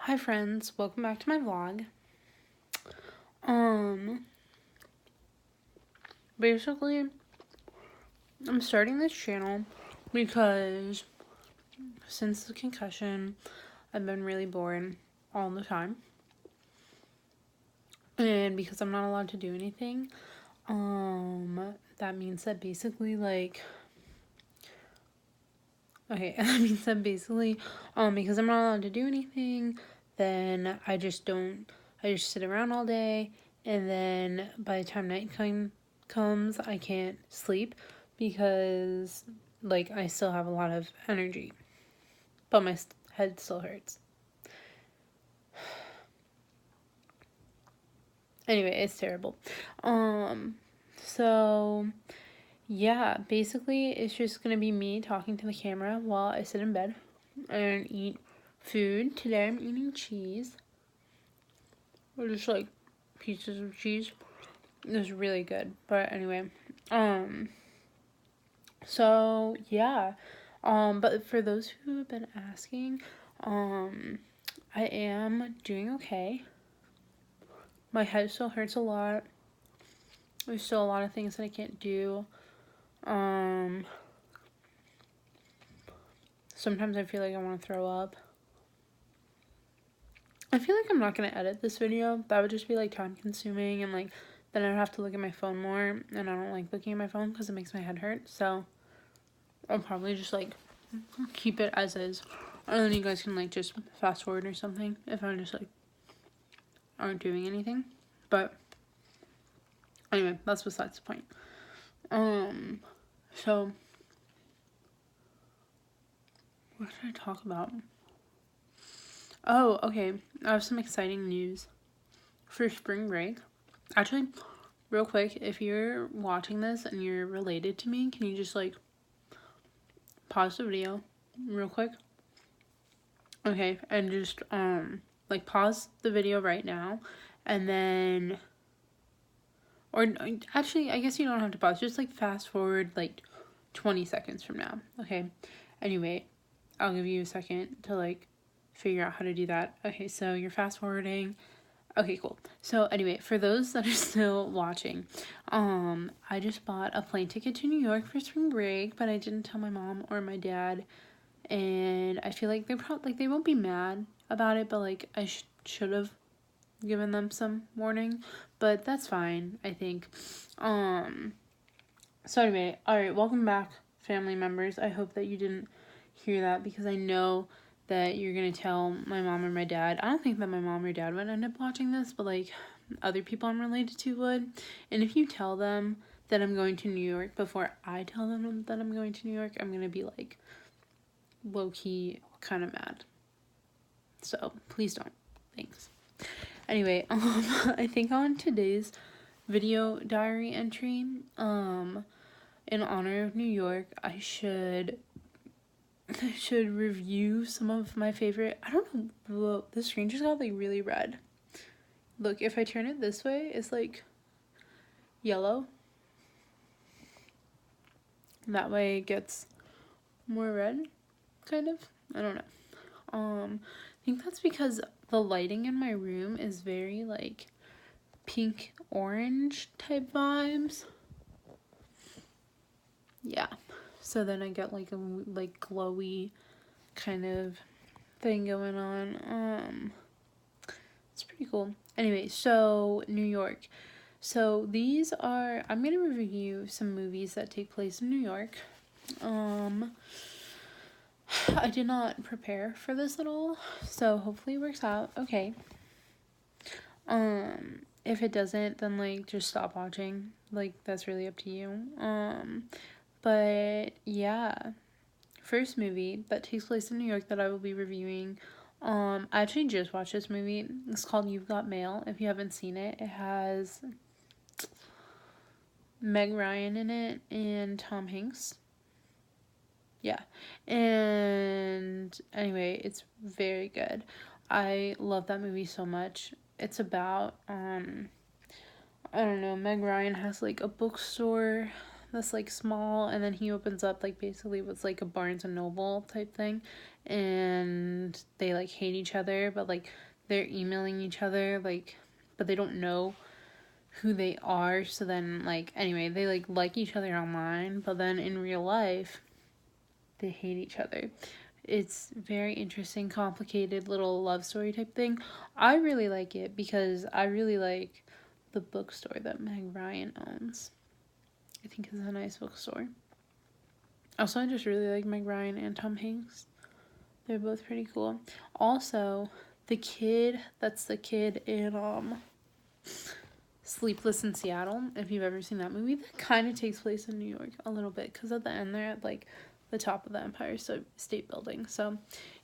Hi friends, welcome back to my vlog. Um, Basically, I'm starting this channel because since the concussion, I've been really bored all the time. And because I'm not allowed to do anything, that means that basically because I'm not allowed to do anything, then I just sit around all day, and then by the time nighttime comes, I can't sleep because, I still have a lot of energy, but my head still hurts. Anyway, it's terrible. So, yeah, basically, it's just gonna be me talking to the camera while I sit in bed and eat food. Today I'm eating cheese. Or just pieces of cheese. It was really good. But anyway. So yeah. But for those who have been asking, I am doing okay. My head still hurts a lot. There's still a lot of things that I can't do. Sometimes I feel like I want to throw up. I feel like I'm not going to edit this video. That would just be time consuming, and then I'd have to look at my phone more, and I don't like looking at my phone because it makes my head hurt. So I'll probably just keep it as is. And then you guys can just fast forward or something if I just aren't doing anything. But anyway, that's besides the point. So what should I talk about? Oh, okay. I have some exciting news for spring break. Actually, real quick, if you're watching this and you're related to me, can you just pause the video real quick? Okay, and just pause the video right now, and then, or actually, I guess you don't have to pause, just fast forward 20 seconds from now. Okay, anyway, I'll give you a second to figure out how to do that. Okay, so you're fast forwarding. Okay, cool. So anyway, for those that are still watching, I just bought a plane ticket to New York for spring break, but I didn't tell my mom or my dad, and I feel like they're probably they won't be mad about it, but I should have given them some warning, but that's fine, I think. So anyway, all right, welcome back, family members. I hope that you didn't hear that, because I know that you're gonna tell my mom or my dad. I don't think that my mom or dad would end up watching this, but other people I'm related to would. And if you tell them that I'm going to New York before I tell them that I'm going to New York, I'm gonna be low-key kind of mad. So please don't. Thanks. Anyway, I think on today's video diary entry, in honor of New York, I should review some of my favorite. I don't know. The screen just got really red. Look, if I turn it this way, it's yellow. That way it gets more red, kind of. I don't know. I think that's because the lighting in my room is very pink orange type vibes. Yeah. So then I get a glowy kind of thing going on. It's pretty cool. Anyway, so New York. So these are, I'm gonna review some movies that take place in New York. I did not prepare for this at all, so hopefully it works out okay. If it doesn't, then just stop watching. That's really up to you. But yeah. First movie that takes place in New York that I will be reviewing. I actually just watched this movie. It's called You've Got Mail. If you haven't seen it, it has Meg Ryan in it and Tom Hanks. Yeah. And anyway, it's very good. I love that movie so much. It's about I don't know, Meg Ryan has a bookstore that's small, and then he opens up basically what's a Barnes and Noble type thing, and they like hate each other, but like they're emailing each other, like, but they don't know who they are. So then, like, anyway, they like each other online, but then in real life they hate each other. It's very interesting, complicated little love story type thing. I really like it because I really like the bookstore that Meg Ryan owns. I think it's a nice bookstore. Also, I just really like Meg Ryan and Tom Hanks. They're both pretty cool. Also, the kid that's the kid in Sleepless in Seattle, if you've ever seen that movie, that kind of takes place in New York a little bit, because at the end they're at like the top of the Empire State Building, so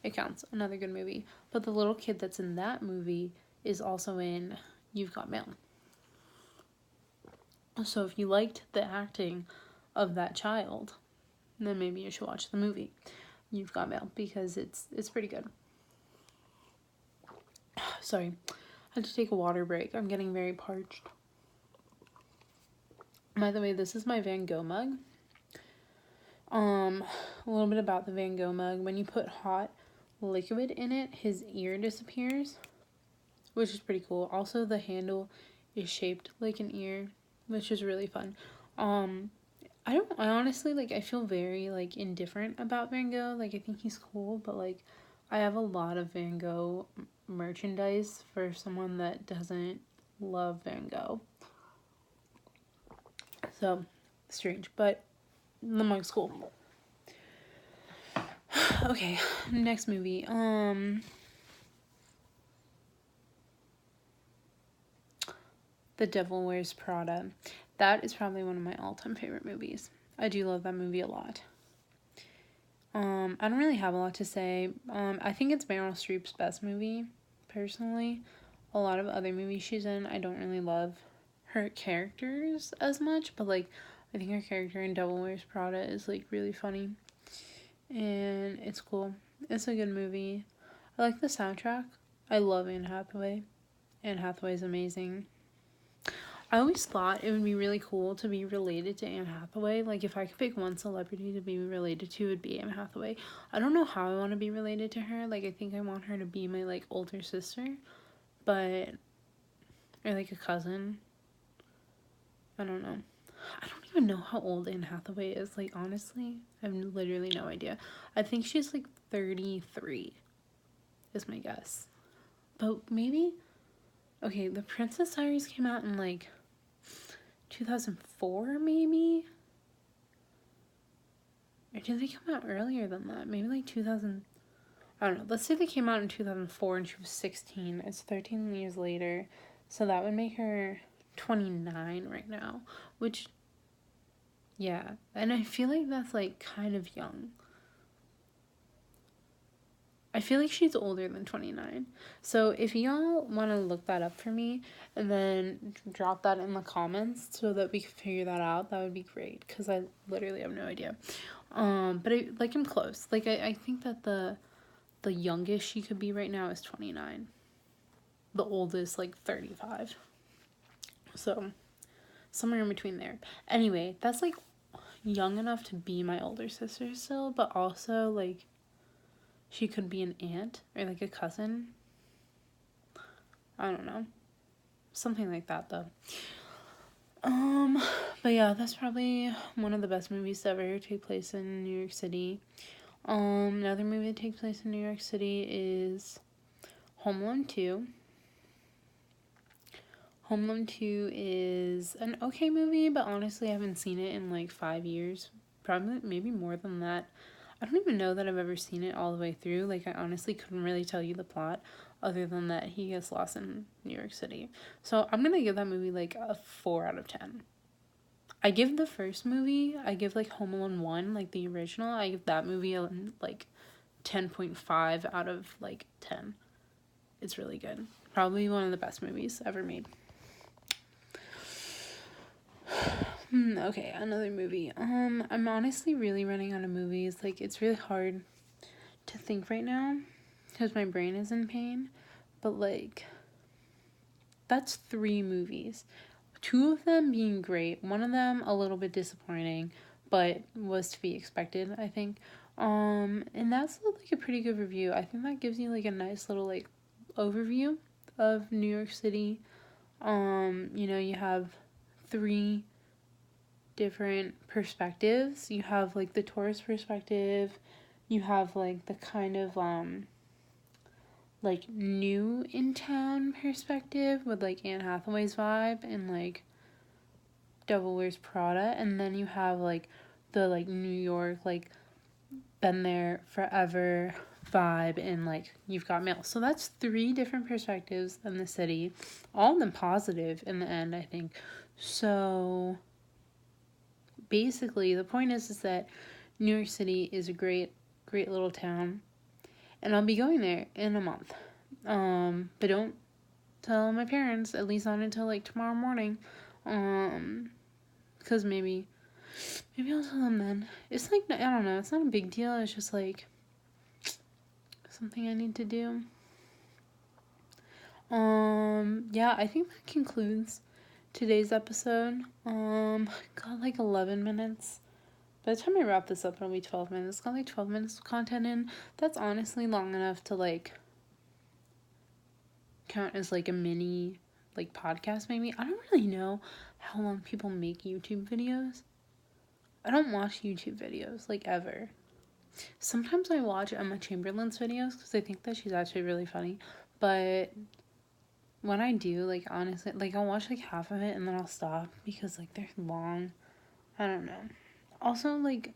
it counts. Another good movie. But the little kid that's in that movie is also in You've Got Mail. So if you liked the acting of that child, then maybe you should watch the movie You've Got Mail, because it's pretty good. Sorry, I had to take a water break. I'm getting very parched. By the way, this is my Van Gogh mug. A little bit about the Van Gogh mug. When you put hot liquid in it, his ear disappears, which is pretty cool. Also, the handle is shaped like an ear, which is really fun. I honestly, like, I feel very, like, indifferent about Van Gogh. Like, I think he's cool, but, like, I have a lot of Van Gogh merchandise for someone that doesn't love Van Gogh. So, strange, but the mug's cool. Okay, next movie. The Devil Wears Prada. That is probably one of my all-time favorite movies. I do love that movie a lot. I don't really have a lot to say. I think it's Meryl Streep's best movie, personally. A lot of other movies she's in, I don't really love her characters as much, but, like, I think her character in Devil Wears Prada is, like, really funny. And it's cool. It's a good movie. I like the soundtrack. I love Anne Hathaway. Anne Hathaway's amazing. I always thought it would be really cool to be related to Anne Hathaway. Like, if I could pick one celebrity to be related to, it would be Anne Hathaway. I don't know how I want to be related to her. Like, I think I want her to be my, like, older sister. But, or, like, a cousin. I don't know. I don't even know how old Anne Hathaway is. Like, honestly, I have literally no idea. I think she's, like, 33 is my guess. But maybe, okay, The Princess Diaries came out in, like, 2004, maybe? Or did they come out earlier than that? Maybe, like, 2000, I don't know. Let's say they came out in 2004 and she was 16. It's 13 years later. So that would make her 29 right now. Which, yeah. And I feel like that's, like, kind of young. I feel like she's older than 29. So if y'all want to look that up for me and then drop that in the comments so that we can figure that out, that would be great, because I literally have no idea. But I'm close. Like, I think that the youngest she could be right now is 29. The oldest, like, 35. So somewhere in between there. Anyway, that's, like, young enough to be my older sister still, but also, like, she could be an aunt or, like, a cousin. I don't know. Something like that, though. But yeah, that's probably one of the best movies to ever take place in New York City. Another movie that takes place in New York City is Home Alone 2. Home Alone 2 is an okay movie, but honestly I haven't seen it in, like, 5 years. Probably, maybe more than that. I don't even know that I've ever seen it all the way through. Like, I honestly couldn't really tell you the plot other than that he gets lost in New York City. So I'm gonna give that movie, like, a 4 out of 10. I give the first movie, I give, like, Home Alone 1, like, the original, I give that movie a, like, 10.5 out of, like, 10. It's really good. Probably one of the best movies ever made. Okay, another movie. I'm honestly really running out of movies. Like, it's really hard to think right now because my brain is in pain. But, like, that's 3 movies. 2 of them being great. One of them a little bit disappointing, but was to be expected, I think. And that's like a pretty good review. I think that gives you like a nice little like overview of New York City. You have 3 different perspectives. You have like the tourist perspective, you have like the kind of like new in town perspective with like Anne Hathaway's vibe and like Devil Wears Prada, and then you have like the like New York like been there forever vibe and like You've Got Mail. So that's 3 different perspectives in the city, all of them positive in the end, I think. So basically the point is that New York City is a great little town, and I'll be going there in a month. But don't tell my parents, at least not until like tomorrow morning. Because maybe I'll tell them then. It's like, I don't know, it's not a big deal. It's just like something I need to do. Yeah, I think that concludes today's episode. Got like 11 minutes. By the time I wrap this up, it'll be 12 minutes. Got like 12 minutes of content in. That's honestly long enough to like count as like a mini like podcast maybe. I don't really know how long people make YouTube videos. I don't watch YouTube videos like ever. Sometimes I watch Emma Chamberlain's videos because I think that she's actually really funny, but when I do, like honestly, like I'll watch like half of it and then I'll stop because like they're long. I don't know. Also, like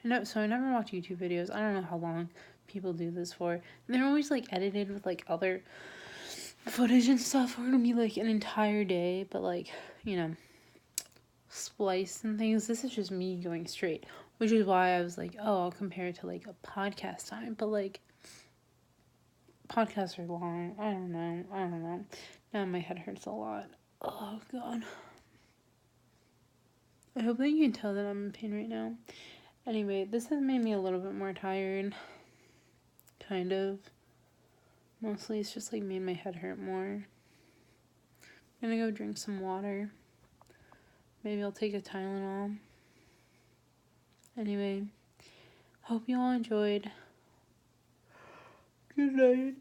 I never watch YouTube videos. I don't know how long people do this for. And they're always like edited with like other footage and stuff, or it'll be like an entire day, but like, spliced and things. This is just me going straight, which is why I was like, oh, I'll compare it to like a podcast time, but like podcasts are long. I don't know. Now my head hurts a lot. Oh god. I hope that you can tell that I'm in pain right now. Anyway, this has made me a little bit more tired. Kind of. Mostly it's just like made my head hurt more. I'm gonna go drink some water. Maybe I'll take a Tylenol. Anyway, hope you all enjoyed. Good night.